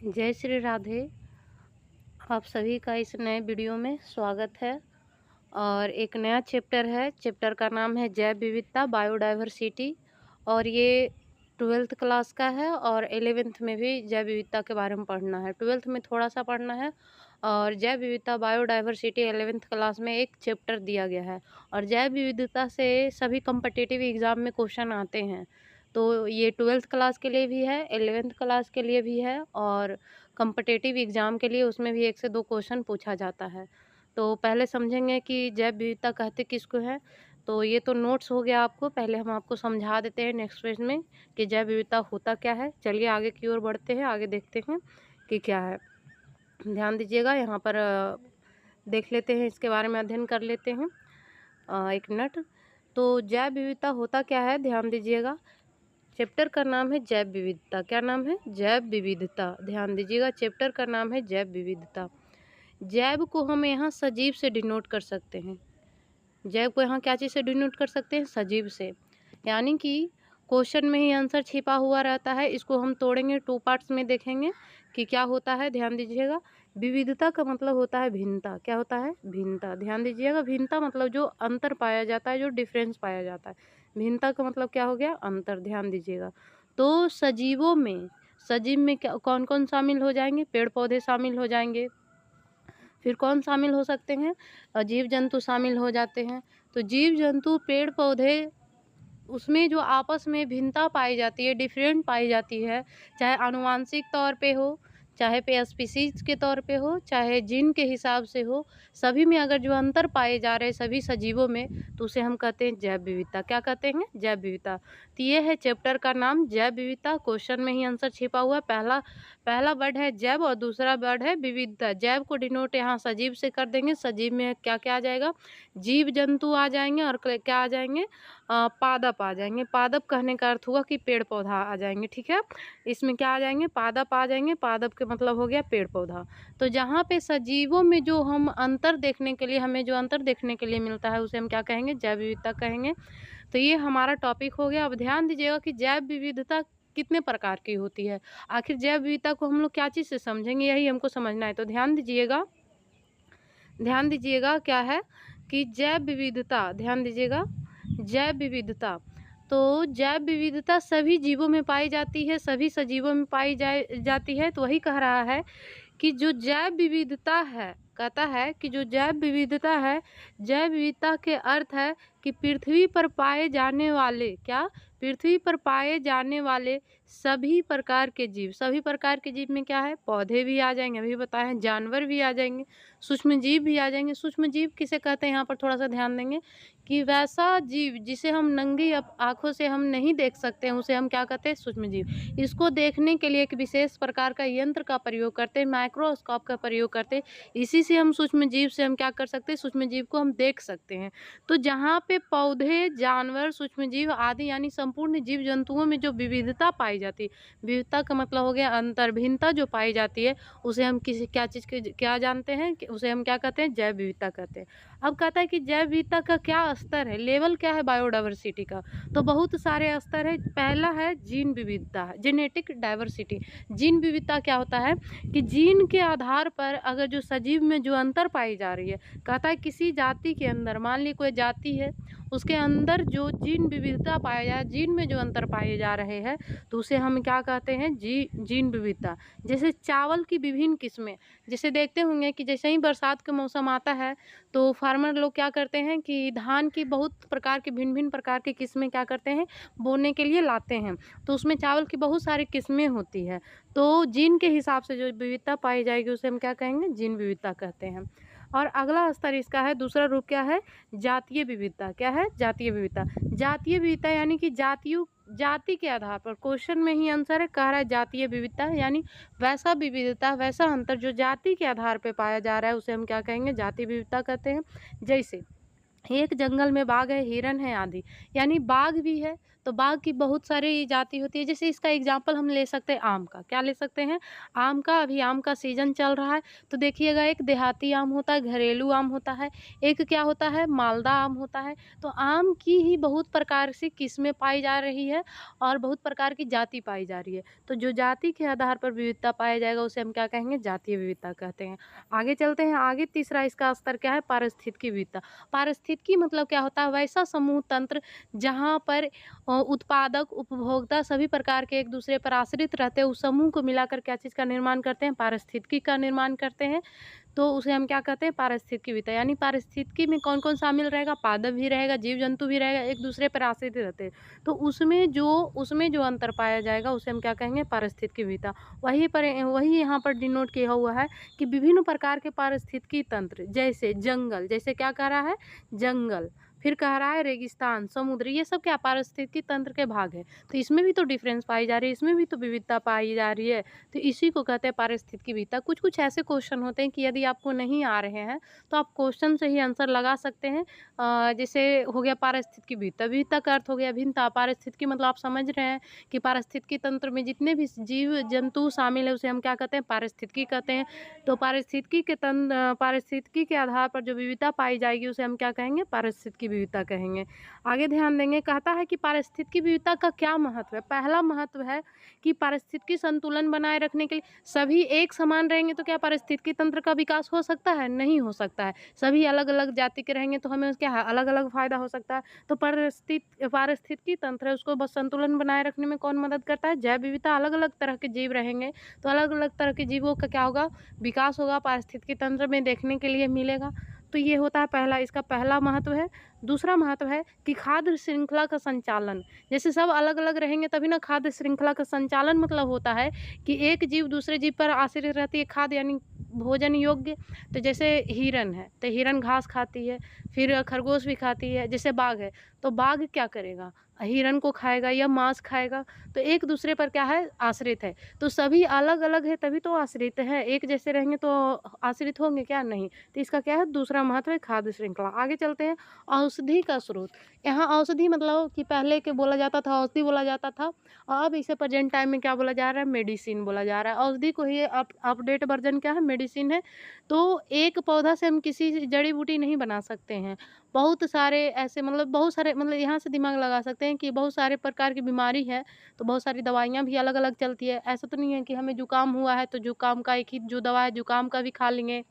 जय श्री राधे। आप सभी का इस नए वीडियो में स्वागत है। और एक नया चैप्टर है। चैप्टर का नाम है जैव विविधता बायोडाइवर्सिटी। और ये 12th क्लास का है और 11th में भी जैव विविधता के बारे में पढ़ना है। 12th में थोड़ा सा पढ़ना है और जैव विविधता बायोडाइवर्सिटी 11th क्लास में एक चैप्टर दिया गया है। और जैव विविधता से सभी कॉम्पिटिटिव एग्ज़ाम में क्वेश्चन आते हैं। तो ये 12th क्लास के लिए भी है, 11th क्लास के लिए भी है और कॉम्पिटिटिव एग्ज़ाम के लिए उसमें भी 1 से 2 क्वेश्चन पूछा जाता है। तो पहले समझेंगे कि जैव विविधता कहते किसको है। तो ये तो नोट्स हो गया आपको, पहले हम आपको समझा देते हैं नेक्स्ट पेज में कि जैव विविधता होता क्या है। चलिए आगे की ओर बढ़ते हैं, आगे देखते हैं कि क्या है। ध्यान दीजिएगा, यहाँ पर देख लेते हैं, इसके बारे में अध्ययन कर लेते हैं। 1 मिनट। तो जैव विविधता होता क्या है, ध्यान दीजिएगा। चैप्टर का नाम है जैव विविधता। क्या नाम है? जैव विविधता। ध्यान दीजिएगा, चैप्टर का नाम है जैव विविधता। जैव को हम यहाँ सजीव से डिनोट कर सकते हैं। जैव को यहाँ क्या चीज़ से डिनोट कर सकते हैं? सजीव से। यानी कि क्वेश्चन में ही आंसर छिपा हुआ रहता है। इसको हम तोड़ेंगे, 2 पार्ट्स में देखेंगे कि क्या होता है। ध्यान दीजिएगा, विविधता का मतलब होता है भिन्नता। क्या होता है? भिन्नता। ध्यान दीजिएगा, भिन्नता मतलब जो अंतर पाया जाता है, जो डिफरेंस पाया जाता है। भिन्नता का मतलब क्या हो गया? अंतर। ध्यान दीजिएगा। तो सजीवों में, सजीव में क्या कौन कौन शामिल हो जाएंगे? पेड़ पौधे शामिल हो जाएंगे। फिर कौन शामिल हो सकते हैं? जीव जंतु शामिल हो जाते हैं। तो जीव जंतु, पेड़ पौधे, उसमें जो आपस में भिन्नता पाई जाती है, डिफरेंट पाई जाती है, चाहे आनुवांशिक तौर पे हो, चाहे पे स्पीसीज के तौर पे हो, चाहे जीन के हिसाब से हो, सभी में अगर जो अंतर पाए जा रहे हैं सभी सजीवों में, तो उसे हम कहते हैं जैव विविधता। क्या कहते हैं? जैव विविधता। तो ये है चैप्टर का नाम, जैव विविधता। क्वेश्चन में ही आंसर छिपा हुआ है। पहला वर्ड है जैव और दूसरा वर्ड है विविधता। जैव को डिनोट यहाँ सजीव से कर देंगे। सजीव में क्या क्या आ जाएगा? जीव जंतु आ जाएंगे और क्या आ जाएंगे? पादप आ जाएंगे। पादप कहने का अर्थ हुआ कि पेड़ पौधा आ जाएंगे। ठीक है, इसमें क्या आ जाएंगे? पादप आ जाएंगे। पादप के मतलब हो गया पेड़ पौधा। तो जहाँ पे सजीवों में जो हम अंतर देखने के लिए, हमें जो अंतर देखने के लिए मिलता है, उसे हम क्या कहेंगे? जैव विविधता कहेंगे। तो ये हमारा टॉपिक हो गया। अब ध्यान दीजिएगा कि जैव विविधता कितने प्रकार की होती है। आखिर जैव विविधता को हम लोग क्या चीज़ से समझेंगे, यही हमको समझना है। तो ध्यान दीजिएगा, ध्यान दीजिएगा क्या है कि जैव विविधता, ध्यान दीजिएगा, जैव विविधता। तो जैव विविधता सभी जीवों में पाई जाती है, सभी सजीवों में पाई जाती है। तो वही कह रहा है कि जो जैव विविधता है, कहता है कि जो जैव विविधता है, जैव विविधता के अर्थ है कि पृथ्वी पर पाए जाने वाले, क्या? पृथ्वी पर पाए जाने वाले सभी प्रकार के जीव। सभी प्रकार के जीव में क्या है? पौधे भी आ जाएंगे, अभी बताए हैं, जानवर भी आ जाएंगे, सूक्ष्म जीव भी आ जाएंगे। सूक्ष्म जीव किसे कहते हैं? यहाँ पर थोड़ा सा ध्यान देंगे कि वैसा जीव जिसे हम नंगी आँखों से हम नहीं देख सकते हैं, उसे हम क्या कहते हैं? सूक्ष्म जीव। इसको देखने के लिए एक विशेष प्रकार का यंत्र का प्रयोग करते हैं, माइक्रोस्कोप का प्रयोग करते हैं। इसी से हम सूक्ष्म जीव से हम क्या कर सकते हैं? सूक्ष्म जीव को हम देख सकते हैं। तो जहाँ पे पौधे, जानवर, सूक्ष्म जीव आदि यानी संपूर्ण जीव जंतुओं में जो विविधता पाई जाती है, विविधता का मतलब हो गया अंतर, भिन्नता जो पाई जाती है, उसे हम किसी क्या चीज़ के क्या जानते हैं कि उसे हम क्या कहते हैं? जैव विविधता कहते हैं। अब कहता है कि जैव विविधता का क्या स्तर है, लेवल क्या है बायोडाइवर्सिटी का। तो बहुत सारे स्तर है। पहला है जीन विविधता, जेनेटिक डाइवर्सिटी। जीन विविधता क्या होता है कि जीन के आधार पर अगर जो सजीव में जो अंतर पाई जा रही है, कहता है किसी जाति के अंदर, मान ली कोई जाति है, उसके अंदर जो जीन विविधता पाया जाए, जीन में जो अंतर पाए जा रहे हैं, तो उसे हम क्या कहते हैं? जीन विविधता। जैसे चावल की विभिन्न किस्में, जैसे देखते होंगे कि जैसे ही बरसात का मौसम आता है तो फार्मर लोग क्या करते हैं कि धान की बहुत प्रकार की, भिन्न भिन्न प्रकार की किस्में क्या करते हैं? बोने के लिए लाते हैं। तो उसमें चावल की बहुत सारी किस्में होती है। तो जीन के हिसाब से जो विविधता पाई जाएगी उसे हम क्या कहेंगे? जीन विविधता कहते हैं। और अगला स्तर इसका है, दूसरा रूप क्या है? जातीय विविधता। क्या है? जातीय विविधता। जातीय विविधता यानी कि जाति के आधार पर, क्वेश्चन में ही आंसर है, कह रहा है जातीय विविधता यानी वैसा विविधता, वैसा अंतर जो जाति के आधार पर पाया जा रहा है, उसे हम क्या कहेंगे? जातीय विविधता कहते हैं। जैसे एक जंगल में बाघ है, हिरन है आदि, यानी बाघ भी है तो बाघ की बहुत सारी जाति होती है। जैसे इसका एग्जाम्पल हम ले सकते हैं आम का। क्या ले सकते हैं? आम का। अभी आम का सीजन चल रहा है, तो देखिएगा एक देहाती आम होता है, घरेलू आम होता है, एक क्या होता है, मालदा आम होता है। तो आम की ही बहुत प्रकार से किस्में पाई जा रही है और बहुत प्रकार की जाति पाई जा रही है। तो जो जाति के आधार पर विविधता पाया जाएगा उसे हम क्या कहेंगे? जातीय विविधता कहते हैं। आगे चलते हैं। आगे तीसरा इसका स्तर क्या है? पारिस्थितिकी विविधता। पारिस्थितिकी मतलब क्या होता है? वैसा समूह तंत्र जहाँ पर उत्पादक, उपभोक्ता सभी प्रकार के एक दूसरे पर आश्रित रहते हैं। उस समूह को मिलाकर क्या चीज़ का निर्माण करते हैं? पारिस्थितिकी का निर्माण करते हैं। तो उसे हम क्या कहते हैं? पारिस्थितिकी विविधता। यानी पारिस्थितिकी में कौन-कौन शामिल रहेगा? पादप भी रहेगा, जीव-जंतु भी रहेगा, एक दूसरे पर आश्रित रहते हैं। तो उसमें जो अंतर पाया जाएगा उसे हम क्या कहेंगे? पारिस्थितिकी विविधता। वही यहाँ पर डिनोट किया हुआ है कि विभिन्न प्रकार के पारिस्थितिकी तंत्र, जैसे जंगल, जैसे क्या कह रहा है? जंगल, फिर कह रहा है रेगिस्तान, समुद्र, ये सब क्या पारिस्थितिकी तंत्र के भाग हैं। तो इसमें भी तो डिफरेंस पाई जा रही है, इसमें भी तो विविधता पाई जा रही है। तो इसी को कहते हैं पारिस्थितिकी विविधता। कुछ-कुछ ऐसे क्वेश्चन होते हैं कि यदि आपको नहीं आ रहे हैं तो आप क्वेश्चन से ही आंसर लगा सकते हैं। जैसे हो गया पारिस्थितिकी विविधता। विविधता का अर्थ हो गया भिन्नता। पारिस्थितिकी मतलब आप समझ रहे हैं कि पारिस्थितिकी तंत्र में जितने भी जीव-जंतु शामिल है उसे हम क्या कहते हैं? पारिस्थितिकी कहते हैं। तो पारिस्थितिकी के आधार पर जो विविधता पाई जाएगी उसे हम क्या कहेंगे? पारिस्थितिकी विविधता कहेंगे। आगे ध्यान देंगे, कहता है कि पारिस्थितिकी विविधता का क्या महत्व है? पहला महत्व है कि पारिस्थितिकी संतुलन बनाए रखने के लिए सभी एक समान रहेंगे तो क्या पारिस्थितिकी तंत्र का विकास हो सकता है? नहीं हो सकता है। सभी अलग-अलग जाति के रहेंगे तो हमें क्या है? अलग-अलग फ़ायदा हो सकता है। तो पारिस्थितिकी तंत्र है उसको बस संतुलन बनाए रखने में कौन मदद करता है? जैव विविधता। अलग-अलग तरह के जीव रहेंगे तो अलग-अलग तरह के जीवों का क्या होगा? विकास होगा, पारिस्थितिकी तंत्र में देखने के लिए मिलेगा। तो ये होता है पहला, इसका पहला महत्व है। दूसरा महत्व है कि खाद्य श्रृंखला का संचालन। जैसे सब अलग-अलग रहेंगे तभी ना खाद्य श्रृंखला का संचालन मतलब होता है कि एक जीव दूसरे जीव पर आश्रित रहती है, खाद्य यानी भोजन योग्य। तो जैसे हिरन है तो हिरन घास खाती है, फिर खरगोश भी खाती है। जैसे बाघ है तो बाघ क्या करेगा? हिरन को खाएगा या मांस खाएगा। तो एक दूसरे पर क्या है? आश्रित है। तो सभी अलग-अलग है तभी तो आश्रित है। एक जैसे रहेंगे तो आश्रित होंगे क्या? नहीं। तो इसका क्या है? दूसरा महत्व है खाद्य श्रृंखला। आगे चलते हैं। औषधि का स्रोत। यहाँ औषधि मतलब कि पहले के बोला जाता था औषधि बोला जाता था, अब इसे प्रेजेंट टाइम में क्या बोला जा रहा है? मेडिसिन बोला जा रहा है। औषधि को ही अपडेट वर्जन क्या है? मेडिसिन है। तो एक पौधा से हम किसी जड़ी बूटी नहीं बना सकते हैं। बहुत सारे ऐसे मतलब बहुत सारे मतलब यहाँ से दिमाग लगा सकते हैं कि बहुत सारे प्रकार की बीमारी है, तो बहुत सारी दवाइयाँ भी अलग-अलग चलती है। ऐसा तो नहीं है कि हमें जुकाम हुआ है तो जुकाम का एक ही जो दवा है जुकाम का भी खा लेंगे।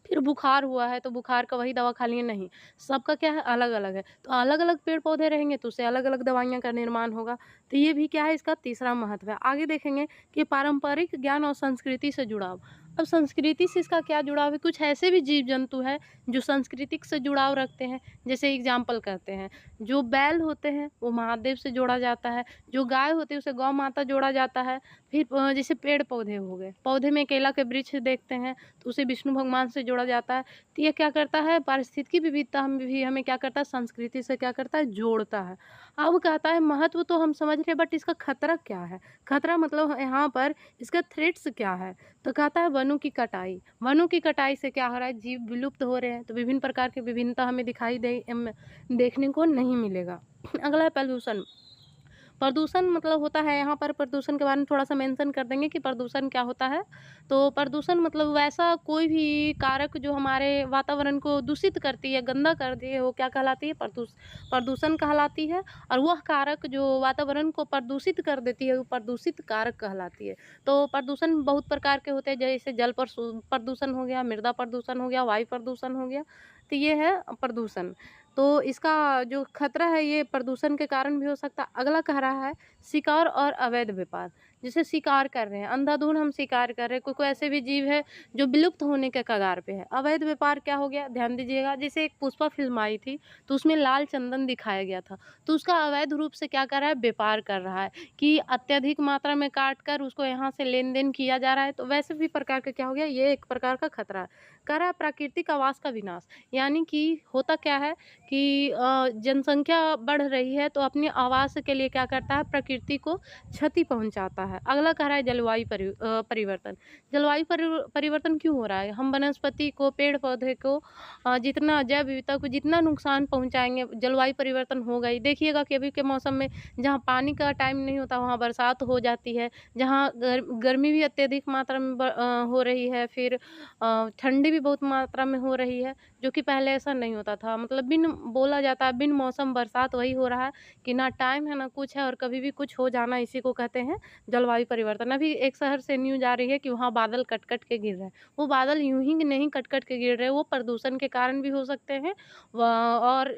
फिर बुखार हुआ है तो बुखार का वही दवा खा लिए, नहीं। सबका क्या है? अलग-अलग है। तो अलग-अलग पेड़-पौधे रहेंगे तो उससे अलग-अलग दवाइयाँ का निर्माण होगा। तो ये भी क्या है? इसका तीसरा महत्व है। आगे देखेंगे कि पारंपरिक ज्ञान और संस्कृति से जुड़ाव। अब संस्कृति से इसका क्या जुड़ाव है? कुछ ऐसे भी जीव-जंतु हैं जो सांस्कृतिक से जुड़ाव रखते हैं। जैसे एग्ज़ाम्पल करते हैं, जो बैल होते हैं वो महादेव से जोड़ा जाता है, जो गाय होती है उसे गौ माता जोड़ा जाता है। फिर जैसे पेड़-पौधे हो गए, पौधे में केला के वृक्ष देखते हैं तो उसे विष्णु भगवान से जोड़ा जाता है। तो ये क्या करता है? पारिस्थितिकी विविधता हम भी हमें क्या करता है? संस्कृति से क्या करता है? जोड़ता है। अब कहता है महत्व तो हम समझ रहे हैं बट इसका खतरा क्या है? खतरा मतलब यहाँ पर इसका थ्रेट्स क्या है? तो कहता है वनों की कटाई। वनों की कटाई से क्या हो रहा है? जीव विलुप्त हो रहे हैं। तो विभिन्न प्रकार की विभिन्नता हमें देखने को नहीं मिलेगा। अगला है प्रदूषण। प्रदूषण मतलब होता है, यहाँ पर प्रदूषण के बारे में थोड़ा-सा मेंशन कर देंगे कि प्रदूषण क्या होता है। तो प्रदूषण मतलब वैसा कोई भी कारक जो हमारे वातावरण को दूषित करती है, गंदा करती है, वो क्या कहलाती है? प्रदूषण कहलाती है। और वह कारक जो वातावरण को प्रदूषित कर देती है, वो प्रदूषित कारक कहलाती है। तो प्रदूषण बहुत प्रकार के होते हैं, जैसे जल प्रदूषण हो गया, मृदा प्रदूषण हो गया, वायु प्रदूषण हो गया। तो ये है प्रदूषण। तो इसका जो खतरा है ये प्रदूषण के कारण भी हो सकता है। अगला कह रहा है शिकार और अवैध व्यापार। जैसे शिकार कर रहे हैं, अंधाधुंध हम शिकार कर रहे हैं, कोई-कोई ऐसे भी जीव है जो विलुप्त होने के कगार पे है। अवैध व्यापार क्या हो गया? ध्यान दीजिएगा, जैसे एक पुष्पा फ़िल्म आई थी, तो उसमें लाल चंदन दिखाया गया था। तो उसका अवैध रूप से क्या कर रहा है? व्यापार कर रहा है कि अत्यधिक मात्रा में काट कर उसको यहाँ से लेन-देन किया जा रहा है। तो वैसे भी प्रकार का क्या हो गया? ये एक प्रकार का खतरा है। कह रहा है प्राकृतिक आवास का विनाश। यानी कि होता क्या है कि जनसंख्या बढ़ रही है तो अपने आवास के लिए क्या करता है? प्रकृति को क्षति पहुँचाता है। अगला कह रहा है जलवायु परिवर्तन। जलवायु परिवर्तन क्यों हो रहा है? हम वनस्पति को, पेड़-पौधे को जितना जैव विविधता को जितना नुकसान पहुँचाएँगे, जलवायु परिवर्तन होगा ही। देखिएगा कि अभी के मौसम में जहाँ पानी का टाइम नहीं होता वहाँ बरसात हो जाती है, जहाँ गर्मी भी अत्यधिक मात्रा में हो रही है, फिर ठंडी भी बहुत मात्रा में हो रही है, जो कि पहले ऐसा नहीं होता था। मतलब बोला जाता है बिन मौसम बरसात वही हो रहा है कि ना टाइम है ना कुछ है, और कभी भी कुछ हो जाना, इसी को कहते हैं जलवायु परिवर्तन। अभी एक शहर से न्यूज़ आ रही है कि वहाँ बादल कट-कट के गिर रहे हैं। वो बादल यूँ ही नहीं कट-कट के गिर रहे हैं, वो प्रदूषण के कारण भी हो सकते हैं और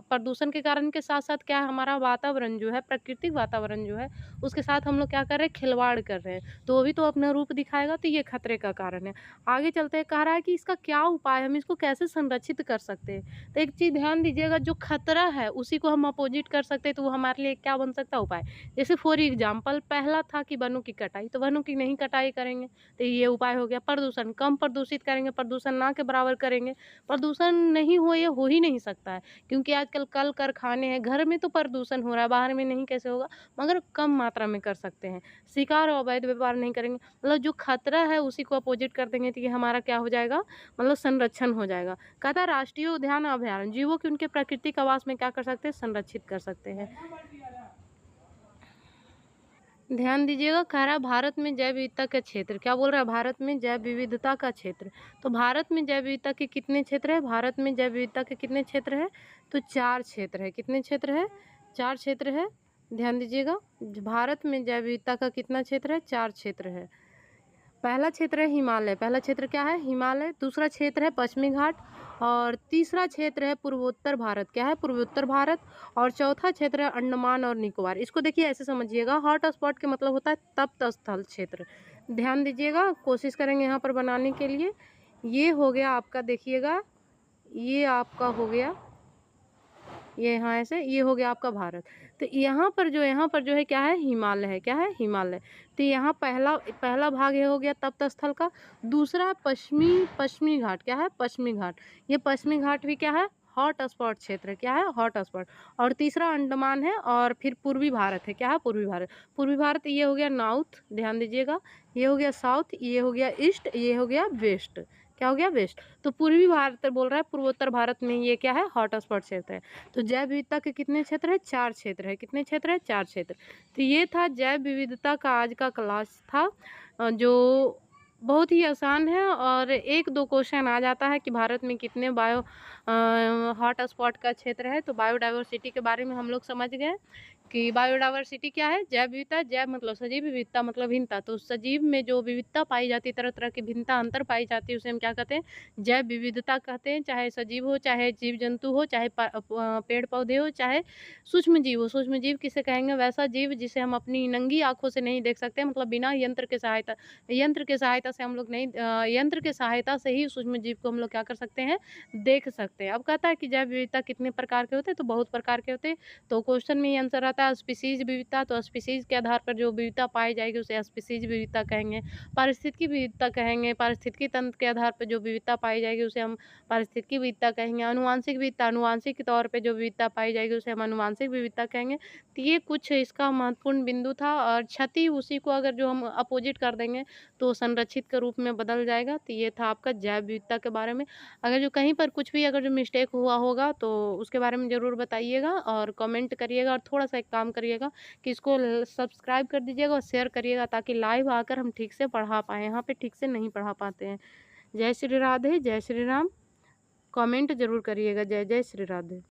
प्रदूषण के कारण के साथ-साथ क्या है, हमारा वातावरण जो है, प्राकृतिक वातावरण जो है, उसके साथ हम लोग क्या कर रहे हैं, खिलवाड़ कर रहे हैं। तो वो भी तो अपना रूप दिखाएगा, तो ये खतरे का कारण है। आगे चलते कह रहा है कि इसका क्या उपाय है, हम इसको कैसे संरक्षित कर सकते हैं। तो एक चीज़ ध्यान दीजिएगा, जो खतरा है उसी को हम अपोजिट कर सकते हैं, तो वो हमारे लिए क्या बन सकता है उपाय। जैसे फॉर एग्जाम्पल पहला था कि वनों की कटाई, तो वनों की नहीं कटाई करेंगे, तो ये उपाय हो गया। प्रदूषण कम प्रदूषित करेंगे, प्रदूषण ना के बराबर करेंगे। प्रदूषण नहीं हो, ये हो ही नहीं सकता है, क्योंकि आजकल कल कारखाने हैं, घर में तो प्रदूषण हो रहा है, बाहर में नहीं कैसे होगा, मगर कम मात्रा में कर सकते हैं। शिकार और अवैध व्यापार नहीं करेंगे, मतलब जो खतरा है उसी को अपोजिट कर देंगे, तो ये हमारा क्या हो जाएगा, मतलब संरक्षण हो जाएगा। कहता है राष्ट्रीय उद्यान अभयारण्य जीवों की उनके प्राकृतिक आवास में क्या कर सकते हैं, संरक्षित कर सकते हैं। ध्यान दीजिएगा, कह रहा है भारत में जैव विविधता का क्षेत्र, क्या बोल रहा है, भारत में जैव विविधता का क्षेत्र। तो भारत में जैव विविधता के कितने क्षेत्र है, भारत में जैव विविधता के कितने क्षेत्र है, तो 4 क्षेत्र है। कितने क्षेत्र है, 4 क्षेत्र है। ध्यान दीजिएगा, भारत में जैव विविधता का कितना क्षेत्र है, 4 क्षेत्र है। पहला क्षेत्र है हिमालय, पहला क्षेत्र क्या है, हिमालय। दूसरा क्षेत्र है पश्चिमी घाट, और तीसरा क्षेत्र है पूर्वोत्तर भारत, क्या है, पूर्वोत्तर भारत। और चौथा क्षेत्र है अंडमान और निकोबार। इसको देखिए ऐसे समझिएगा, हॉट स्पॉट के मतलब होता है तप्त स्थल क्षेत्र। ध्यान दीजिएगा, कोशिश करेंगे यहाँ पर बनाने के लिए। ये हो गया आपका, देखिएगा ये आपका हो गया, ये यहाँ ऐसे, ये हो गया आपका भारत। तो यहाँ पर जो है क्या है, हिमालय है, क्या है, हिमालय। तो यहाँ पहला भाग ये हो गया तप्त स्थल का। दूसरा पश्चिमी घाट, क्या है, पश्चिमी घाट। ये पश्चिमी घाट भी क्या है, हॉट स्पॉट क्षेत्र, क्या है, हॉट स्पॉट। और तीसरा अंडमान है, और फिर पूर्वी भारत है, क्या है, पूर्वी भारत। पूर्वी भारत ये हो गया नॉर्थ, ध्यान दीजिएगा, ये हो गया साउथ, ये हो गया ईस्ट, ये हो गया वेस्ट, क्या हो गया, वेस्ट। तो पूर्वी भारत बोल रहा है, पूर्वोत्तर भारत में ये क्या है, हॉट स्पॉट क्षेत्र है। तो जैव विविधता के कितने क्षेत्र है, 4 क्षेत्र है। कितने क्षेत्र है, 4 क्षेत्र। तो ये था जैव विविधता का आज का क्लास था, जो बहुत ही आसान है, और 1-2 क्वेश्चन आ जाता है कि भारत में कितने हॉट स्पॉट का क्षेत्र है। तो बायोडाइवर्सिटी के बारे में हम लोग समझ गए कि बायोडाइवर्सिटी क्या है, जैव विविधता। जैव मतलब सजीव, विविधता मतलब भिन्नता। तो सजीव में जो विविधता पाई जाती है, तरह तरह की भिन्नता, अंतर पाई जाती है, उसे हम क्या कहते हैं, जैव विविधता कहते हैं। चाहे सजीव हो, चाहे जीव जंतु हो, चाहे पेड़ पौधे हो, चाहे सूक्ष्म जीव हो। सूक्ष्म जीव किसे कहेंगे, वैसा जीव जिसे हम अपनी नंगी आंखों से नहीं देख सकते, मतलब बिना यंत्र के सहायता से हम लोग नहीं, यंत्र के सहायता से ही सूक्ष्म जीव को हम लोग क्या कर सकते हैं, देख सकते हैं। अब कहता है कि जैव विविधता कितने प्रकार के होते हैं, तो बहुत प्रकार के होते हैं। तो क्वेश्चन में ये आंसर आता है स्पीसीज विविधता। तो स्पीसीज के आधार पर जो विविधता पाई जाएगी उसे स्पीसीज विविधता कहेंगे। पारिस्थितिकी विविधता कहेंगे, पारिस्थितिकी तंत्र के आधार पर जो विविधता पाई जाएगी उसे हम पारिस्थितिकी विविधता कहेंगे। आनुवांशिक विविधता, आनुवांशिक के तौर पर जो विविधता पाई जाएगी उसे हम आनुवांशिक विविधता कहेंगे। तो ये कुछ इसका महत्वपूर्ण बिंदु था, और क्षति उसी को अगर जो हम अपोजिट कर देंगे तो संरक्षित के रूप में बदल जाएगा। तो ये था आपका जैव विविधता के बारे में। अगर जो कहीं पर कुछ भी अगर जो मिस्टेक हुआ होगा तो उसके बारे में ज़रूर बताइएगा, और कमेंट करिएगा, और थोड़ा-सा एक काम करिएगा कि इसको सब्सक्राइब कर दीजिएगा और शेयर करिएगा, ताकि लाइव आकर हम ठीक से पढ़ा पाएँ। यहाँ पे ठीक से नहीं पढ़ा पाते हैं। जय श्री राधे, जय श्री राम। कमेंट ज़रूर करिएगा। जय जय श्री राधे।